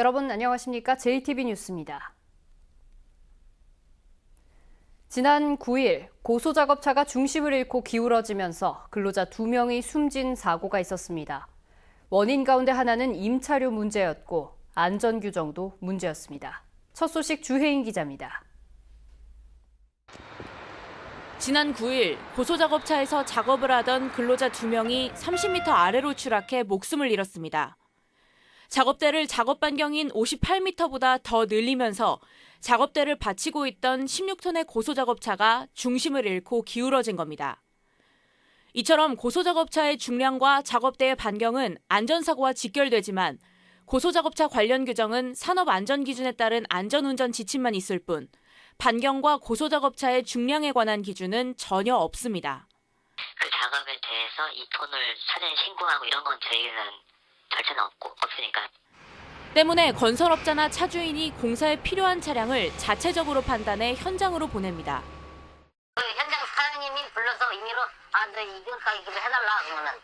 여러분 안녕하십니까? JTB 뉴스입니다. 지난 9일 고소작업차가 중심을 잃고 기울어지면서 근로자 2명이 숨진 사고가 있었습니다. 원인 가운데 하나는 임차료 문제였고 안전규정도 문제였습니다. 첫 소식 주혜인 기자입니다. 지난 9일 고소작업차에서 작업을 하던 근로자 2명이 30m 아래로 추락해 목숨을 잃었습니다. 작업대를 작업 반경인 58m보다 더 늘리면서 작업대를 받치고 있던 16톤의 고소작업차가 중심을 잃고 기울어진 겁니다. 이처럼 고소작업차의 중량과 작업대의 반경은 안전사고와 직결되지만 고소작업차 관련 규정은 산업안전기준에 따른 안전운전 지침만 있을 뿐 반경과 고소작업차의 중량에 관한 기준은 전혀 없습니다. 그 작업에 대해서 이 톤을 사전에 신고하고 이런 건 저희는 절차는 없으니까. 때문에 건설업자나 차주인이 공사에 필요한 차량을 자체적으로 판단해 현장으로 보냅니다. 현장 사장님이 불러서 임의로 너 이거까지 해달라 그러면은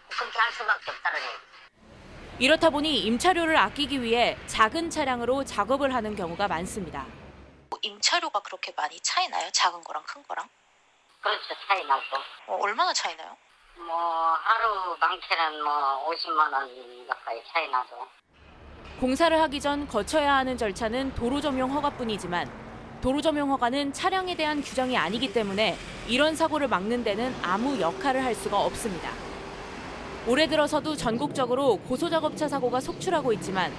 그렇게 할 수밖에 없다는 얘기. 이렇다 보니 임차료를 아끼기 위해 작은 차량으로 작업을 하는 경우가 많습니다. 임차료가 그렇게 많이 차이 나요? 작은 거랑 큰 거랑? 그렇죠, 차이 나고. 얼마나 차이 나요? 하루 망치는 50만 원 가까이 차이 나죠. 공사를 하기 전 거쳐야 하는 절차는 도로점용 허가뿐이지만 도로점용 허가는 차량에 대한 규정이 아니기 때문에 이런 사고를 막는 데는 아무 역할을 할 수가 없습니다. 올해 들어서도 전국적으로 고소작업차 사고가 속출하고 있지만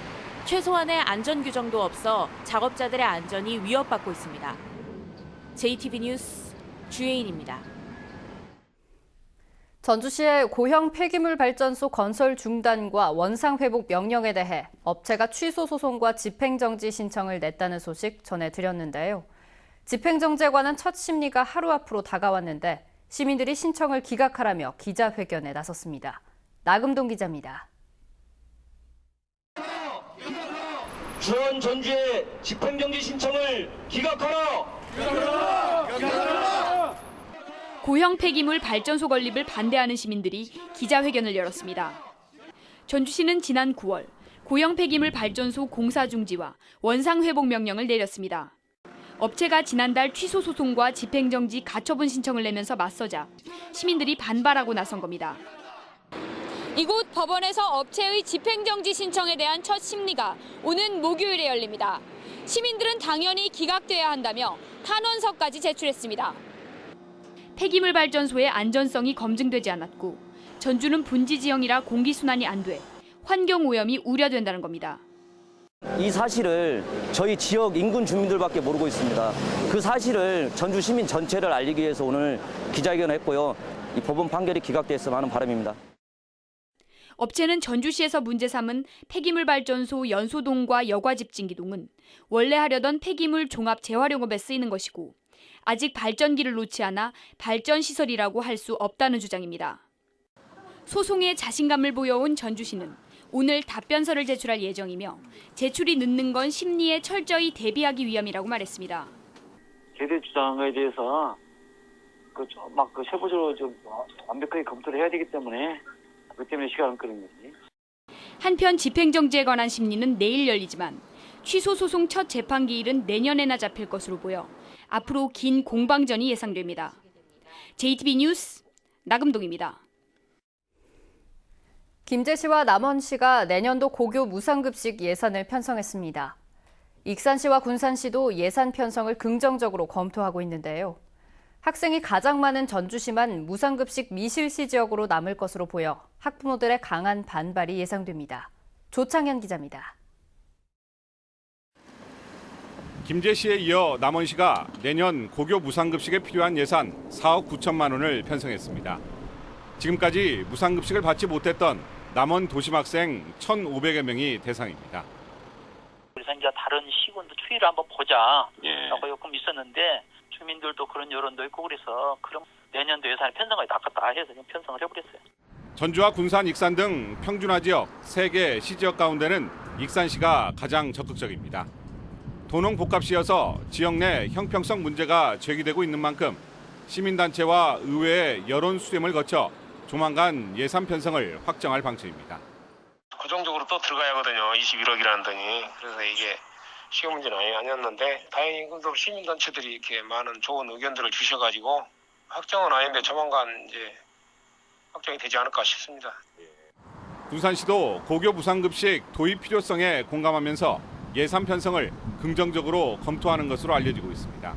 최소한의 안전규정도 없어 작업자들의 안전이 위협받고 있습니다. JTB 뉴스 주혜인입니다. 전주시의 고형 폐기물 발전소 건설 중단과 원상 회복 명령에 대해 업체가 취소 소송과 집행정지 신청을 냈다는 소식 전해드렸는데요. 집행정지에 관한 첫 심리가 하루 앞으로 다가왔는데 시민들이 신청을 기각하라며 기자회견에 나섰습니다. 나금동 기자입니다. 주원 전주의 집행정지 신청을 기각하라! 고형 폐기물 발전소 건립을 반대하는 시민들이 기자회견을 열었습니다. 전주시는 지난 9월 고형 폐기물 발전소 공사 중지와 원상 회복 명령을 내렸습니다. 업체가 지난달 취소 소송과 집행정지 가처분 신청을 내면서 맞서자 시민들이 반발하고 나선 겁니다. 이곳 법원에서 업체의 집행정지 신청에 대한 첫 심리가 오는 목요일에 열립니다. 시민들은 당연히 기각돼야 한다며 탄원서까지 제출했습니다. 폐기물 발전소의 안전성이 검증되지 않았고 전주는 분지 지형이라 공기순환이 안 돼 환경오염이 우려된다는 겁니다. 이 사실을 저희 지역 인근 주민들밖에 모르고 있습니다. 그 사실을 전주 시민 전체를 알리기 위해서 오늘 기자회견을 했고요. 이 법원 판결이 기각됐으면 하는 바람입니다. 업체는 전주시에서 문제 삼은 폐기물 발전소 연소동과 여과집진기동은 원래 하려던 폐기물 종합 재활용업에 쓰이는 것이고 아직 발전기를 놓지 않아 발전시설이라고 할 수 없다는 주장입니다. 소송에 자신감을 보여온 전주시는 오늘 답변서를 제출할 예정이며 제출이 늦는 건 심리에 철저히 대비하기 위함이라고 말했습니다. 제대 주장에 대해서 세부적으로 좀 완벽하게 검토를 해야 되기 때문에 그 때문에 시간을 끄는 거지. 한편 집행정지에 관한 심리는 내일 열리지만 취소 소송 첫 재판 기일은 내년에나 잡힐 것으로 보여 앞으로 긴 공방전이 예상됩니다. JTB 뉴스 나금동입니다. 김제시와 남원시가 내년도 고교 무상급식 예산을 편성했습니다. 익산시와 군산시도 예산 편성을 긍정적으로 검토하고 있는데요. 학생이 가장 많은 전주시만 무상급식 미실시 지역으로 남을 것으로 보여 학부모들의 강한 반발이 예상됩니다. 조창현 기자입니다. 김제시에 이어 남원시가 내년 고교 무상급식에 필요한 예산 4억 9천만 원을 편성했습니다. 지금까지 무상급식을 받지 못했던 남원 도심학생 1,500여 명이 대상입니다. 그래서 이제 다른 시군도 추이를 한번 보자라고 조금 있었는데 주민들도 그런 여론도 있고 그래서 그럼 내년도 예산의 편성이 낫겠다 해서 지금 편성을 해버렸어요. 전주와 군산, 익산 등 평준화 지역 3개 시지역 가운데는 익산시가 가장 적극적입니다. 도농 복합시여서 지역 내 형평성 문제가 제기되고 있는 만큼 시민단체와 의회의 여론 수렴을 거쳐 조만간 예산 편성을 확정할 방침입니다. 고정적으로 또 들어가야 하거든요. 21억이라는 돈이. 그래서 이게 쉬운 문제는 아니었는데 다행히 그래도 시민단체들이 이렇게 많은 좋은 의견들을 주셔가지고 확정은 아닌데 조만간 이제 확정이 되지 않을까 싶습니다. 군산시도 고교 무상급식 도입 필요성에 공감하면서 예산 편성을 긍정적으로 검토하는 것으로 알려지고 있습니다.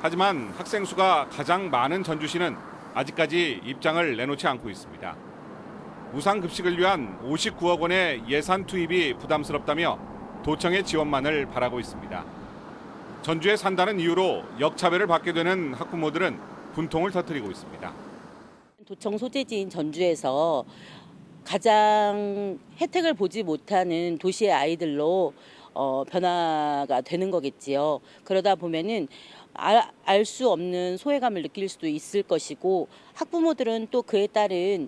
하지만 학생 수가 가장 많은 전주시는 아직까지 입장을 내놓지 않고 있습니다. 무상급식을 위한 59억 원의 예산 투입이 부담스럽다며 도청의 지원만을 바라고 있습니다. 전주에 산다는 이유로 역차별을 받게 되는 학부모들은 분통을 터뜨리고 있습니다. 도청 소재지인 전주에서 가장 혜택을 보지 못하는 도시의 아이들로 변화가 되는 거겠지요. 그러다 보면은 알 수 없는 소외감을 느낄 수도 있을 것이고 학부모들은 또 그에 따른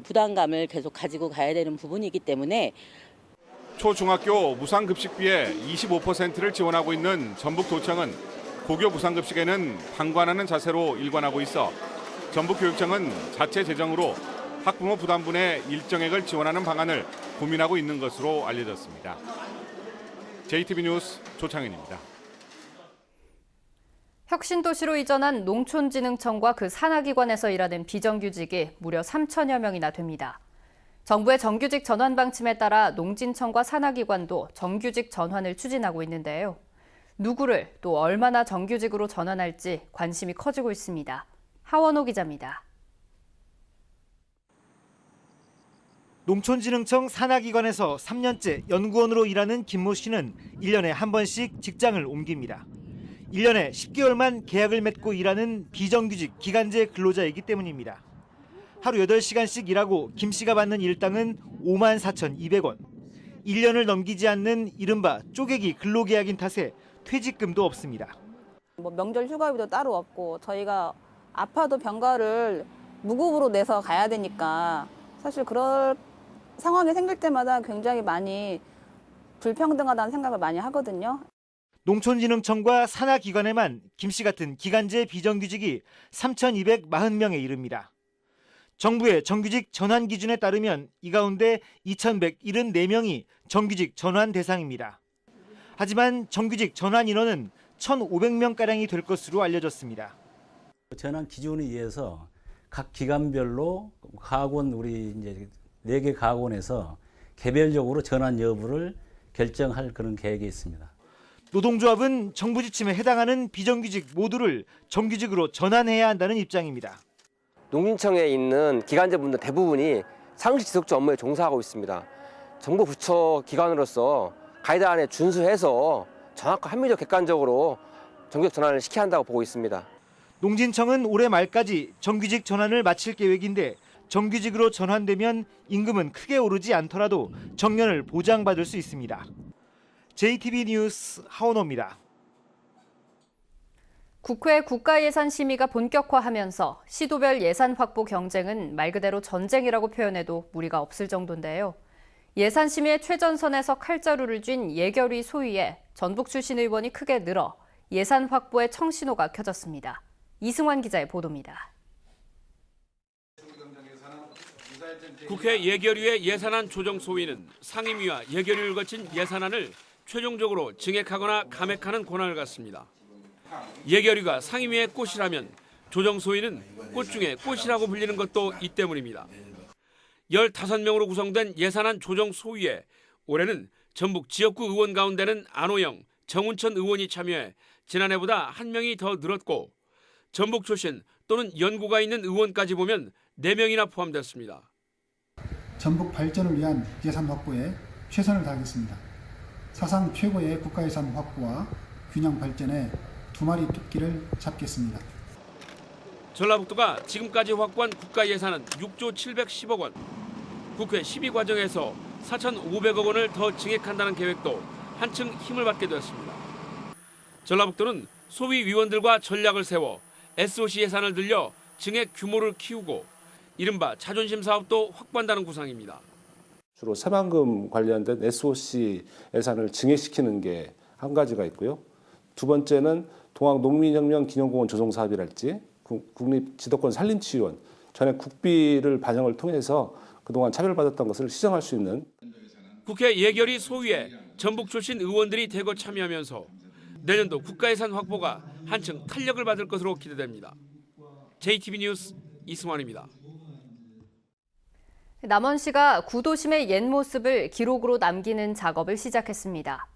부담감을 계속 가지고 가야 되는 부분이기 때문에 초중학교 무상급식비의 25%를 지원하고 있는 전북도청은 고교 무상급식에는 방관하는 자세로 일관하고 있어 전북교육청은 자체 재정으로 학부모 부담분의 일정액을 지원하는 방안을 고민하고 있는 것으로 알려졌습니다. JTB 뉴스 조창현입니다. 혁신도시로 이전한 농촌진흥청과 그 산하기관에서 일하는 비정규직이 무려 3천여 명이나 됩니다. 정부의 정규직 전환 방침에 따라 농진청과 산하기관도 정규직 전환을 추진하고 있는데요. 누구를 또 얼마나 정규직으로 전환할지 관심이 커지고 있습니다. 하원호 기자입니다. 농촌진흥청 산하기관에서 3년째 연구원으로 일하는 김모 씨는 1년에 한 번씩 직장을 옮깁니다. 1년에 10개월만 계약을 맺고 일하는 비정규직 기간제 근로자이기 때문입니다. 하루 8시간씩 일하고 김 씨가 받는 일당은 54,200원. 1년을 넘기지 않는 이른바 쪼개기 근로계약인 탓에 퇴직금도 없습니다. 명절 휴가비도 따로 없고 저희가 아파도 병가를 무급으로 내서 가야 되니까 사실 그럴 상황이 생길 때마다 굉장히 많이 불평등하다는 생각을 많이 하거든요. 농촌진흥청과 산하기관에만 김 씨 같은 기간제 비정규직이 3,240명에 이릅니다. 정부의 정규직 전환 기준에 따르면 이 가운데 2,174명이 정규직 전환 대상입니다. 하지만 정규직 전환 인원은 1,500명가량이 될 것으로 알려졌습니다. 전환 기준에 의해서 각 기관별로 가학원 우리 이제 4개 가학원에서 개별적으로 전환 여부를 결정할 그런 계획이 있습니다. 노동조합은 정부 지침에 해당하는 비정규직 모두를 정규직으로 전환해야 한다는 입장입니다. 농진청에 있는 기간제분들 대부분이 상시 지속적 업무에 종사하고 있습니다. 정부 부처 기관으로서 가이드라인에 준수해서 정확한 합리적 객관적으로 정규직 전환을 시켜야 한다고 보고 있습니다. 농진청은 올해 말까지 정규직 전환을 마칠 계획인데 정규직으로 전환되면 임금은 크게 오르지 않더라도 정년을 보장받을 수 있습니다. JTB 뉴스 하원호입니다. 국회 국가예산 심의가 본격화하면서 시도별 예산 확보 경쟁은 말 그대로 전쟁이라고 표현해도 무리가 없을 정도인데요. 예산 심의의 최전선에서 칼자루를 쥔 예결위 소위에 전북 출신 의원이 크게 늘어 예산 확보의 청신호가 켜졌습니다. 이승환 기자의 보도입니다. 국회 예결위의 예산안 조정 소위는 상임위와 예결위를 거친 예산안을 최종적으로 증액하거나 감액하는 권한을 갖습니다. 예결위가 상임위의 꽃이라면 조정 소위는 꽃 중에 꽃이라고 불리는 것도 이 때문입니다. 15명으로 구성된 예산안 조정 소위에 올해는 전북 지역구 의원 가운데는 안호영, 정운천 의원이 참여해 지난해보다 1명이 더 늘었고 전북 출신 또는 연고가 있는 의원까지 보면 4명이나 포함됐습니다. 전북 발전을 위한 예산 확보에 최선을 다하겠습니다. 사상 최고의 국가예산 확보와 균형 발전에 2마리 토끼를 잡겠습니다. 전라북도가 지금까지 확보한 국가예산은 6조 710억 원. 국회 심의 과정에서 4,500억 원을 더 증액한다는 계획도 한층 힘을 받게 되었습니다. 전라북도는 소위 위원들과 전략을 세워 SOC 예산을 들려 증액 규모를 키우고 이른바 자존심 사업도 확보한다는 구상입니다. 주로 새만금 관련된 SOC 예산을 증액시키는 게 한 가지가 있고요. 두 번째는 동학농민혁명 기념공원 조성 사업이랄지 국립지도권 산림치유원 전액 국비를 반영을 통해서 그동안 차별받았던 것을 시정할 수 있는 국회 예결위 소위에 전북 출신 의원들이 대거 참여하면서 내년도 국가예산 확보가 한층 탄력을 받을 것으로 기대됩니다. JTB 뉴스 이승환입니다. 남원시가 구도심의 옛 모습을 기록으로 남기는 작업을 시작했습니다.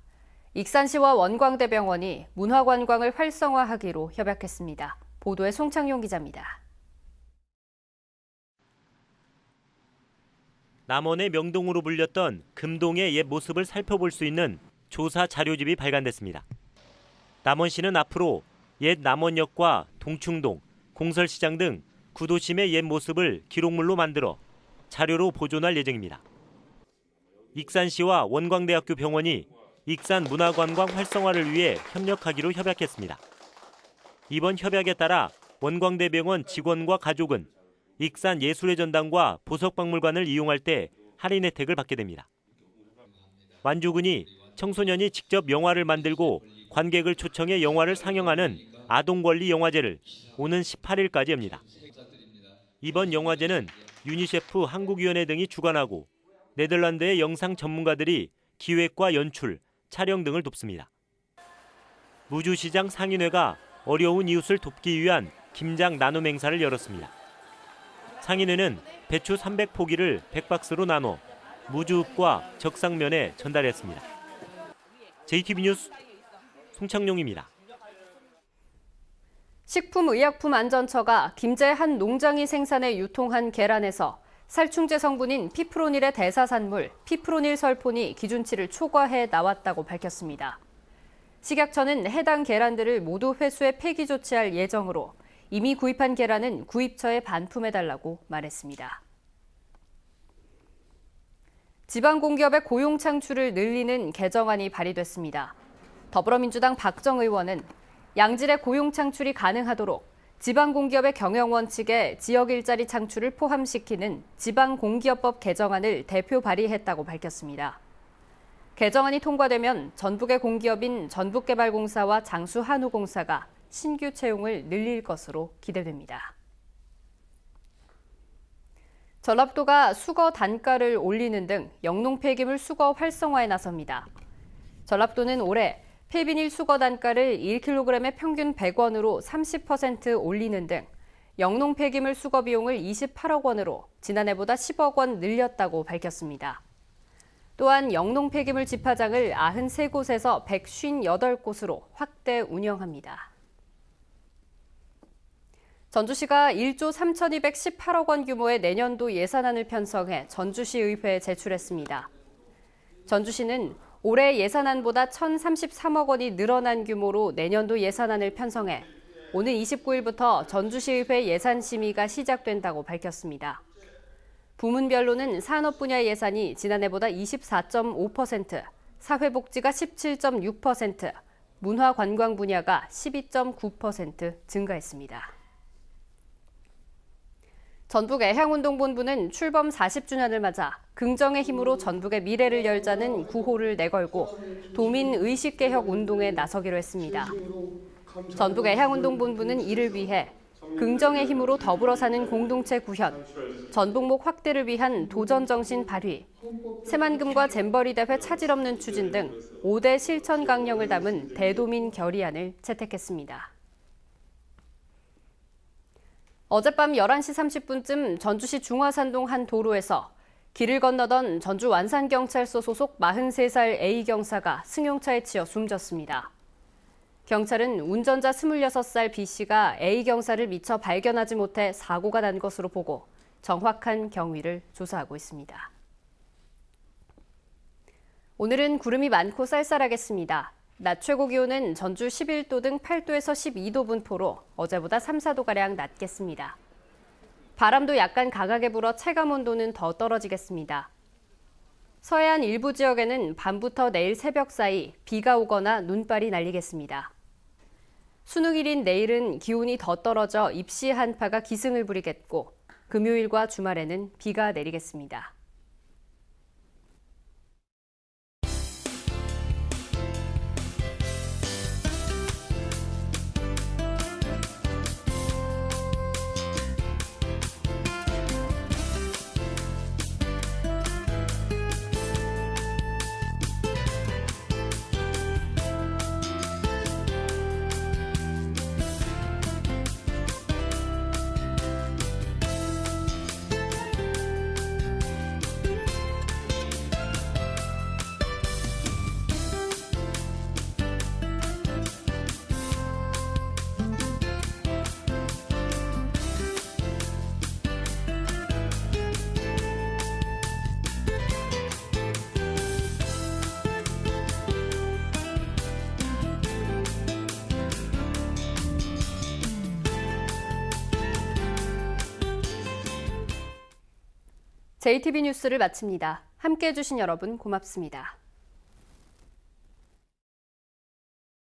익산시와 원광대병원이 문화관광을 활성화하기로 협약했습니다. 보도에 송창용 기자입니다. 남원의 명동으로 불렸던 금동의 옛 모습을 살펴볼 수 있는 조사 자료집이 발간됐습니다. 남원시는 앞으로 옛 남원역과 동충동, 공설시장 등 구도심의 옛 모습을 기록물로 만들어 자료로 보존할 예정입니다. 익산시와 원광대학교 병원이 익산 문화관광 활성화를 위해 협력하기로 협약했습니다. 이번 협약에 따라 원광대병원 직원과 가족은 익산 예술의 전당과 보석박물관을 이용할 때 할인 혜택을 받게 됩니다. 완주군이 청소년이 직접 영화를 만들고 관객을 초청해 영화를 상영하는 아동권리 영화제를 오는 18일까지 합니다. 이번 영화제는 유니세프 한국위원회 등이 주관하고 네덜란드의 영상 전문가들이 기획과 연출, 촬영 등을 돕습니다. 무주시장 상인회가 어려운 이웃을 돕기 위한 김장 나눔 행사를 열었습니다. 상인회는 배추 300포기를 100박스로 나눠 무주읍과 적상면에 전달했습니다. JTB 뉴스 송창용입니다. 식품의약품안전처가 김제 한 농장이 생산해 유통한 계란에서 살충제 성분인 피프로닐의 대사산물 피프로닐 설폰이 기준치를 초과해 나왔다고 밝혔습니다. 식약처는 해당 계란들을 모두 회수해 폐기 조치할 예정으로 이미 구입한 계란은 구입처에 반품해달라고 말했습니다. 지방공기업의 고용 창출을 늘리는 개정안이 발의됐습니다. 더불어민주당 박정 의원은 양질의 고용 창출이 가능하도록 지방공기업의 경영 원칙에 지역 일자리 창출을 포함시키는 지방공기업법 개정안을 대표 발의했다고 밝혔습니다. 개정안이 통과되면 전북의 공기업인 전북개발공사와 장수한우공사가 신규 채용을 늘릴 것으로 기대됩니다. 전라북도가 수거 단가를 올리는 등 영농 폐기물 수거 활성화에 나섭니다. 전라북도는 올해 폐비닐 수거 단가를 1kg에 평균 100원으로 30% 올리는 등 영농 폐기물 수거 비용을 28억 원으로 지난해보다 10억 원 늘렸다고 밝혔습니다. 또한 영농 폐기물 집화장을 93곳에서 158곳으로 확대 운영합니다. 전주시가 1조 3,218억 원 규모의 내년도 예산안을 편성해 전주시 의회에 제출했습니다. 전주시는 올해 예산안보다 1,033억 원이 늘어난 규모로 내년도 예산안을 편성해 오는 29일부터 전주시의회 예산심의가 시작된다고 밝혔습니다. 부문별로는 산업 분야 예산이 지난해보다 24.5%, 사회복지가 17.6%, 문화관광 분야가 12.9% 증가했습니다. 전북애향운동본부는 출범 40주년을 맞아 긍정의 힘으로 전북의 미래를 열자는 구호를 내걸고 도민의식개혁 운동에 나서기로 했습니다. 전북애향운동본부는 이를 위해 긍정의 힘으로 더불어 사는 공동체 구현, 전북목 확대를 위한 도전정신 발휘, 새만금과 잼버리 대회 차질 없는 추진 등 5대 실천 강령을 담은 대도민 결의안을 채택했습니다. 어젯밤 11시 30분쯤 전주시 중화산동 한 도로에서 길을 건너던 전주 완산경찰서 소속 43살 A경사가 승용차에 치여 숨졌습니다. 경찰은 운전자 26살 B씨가 A경사를 미처 발견하지 못해 사고가 난 것으로 보고 정확한 경위를 조사하고 있습니다. 오늘은 구름이 많고 쌀쌀하겠습니다. 낮 최고 기온은 전주 11도 등 8도에서 12도 분포로 어제보다 3, 4도가량 낮겠습니다. 바람도 약간 강하게 불어 체감 온도는 더 떨어지겠습니다. 서해안 일부 지역에는 밤부터 내일 새벽 사이 비가 오거나 눈발이 날리겠습니다. 수능일인 내일은 기온이 더 떨어져 입시 한파가 기승을 부리겠고 금요일과 주말에는 비가 내리겠습니다. JTB 뉴스를 마칩니다. 함께해 주신 여러분 고맙습니다.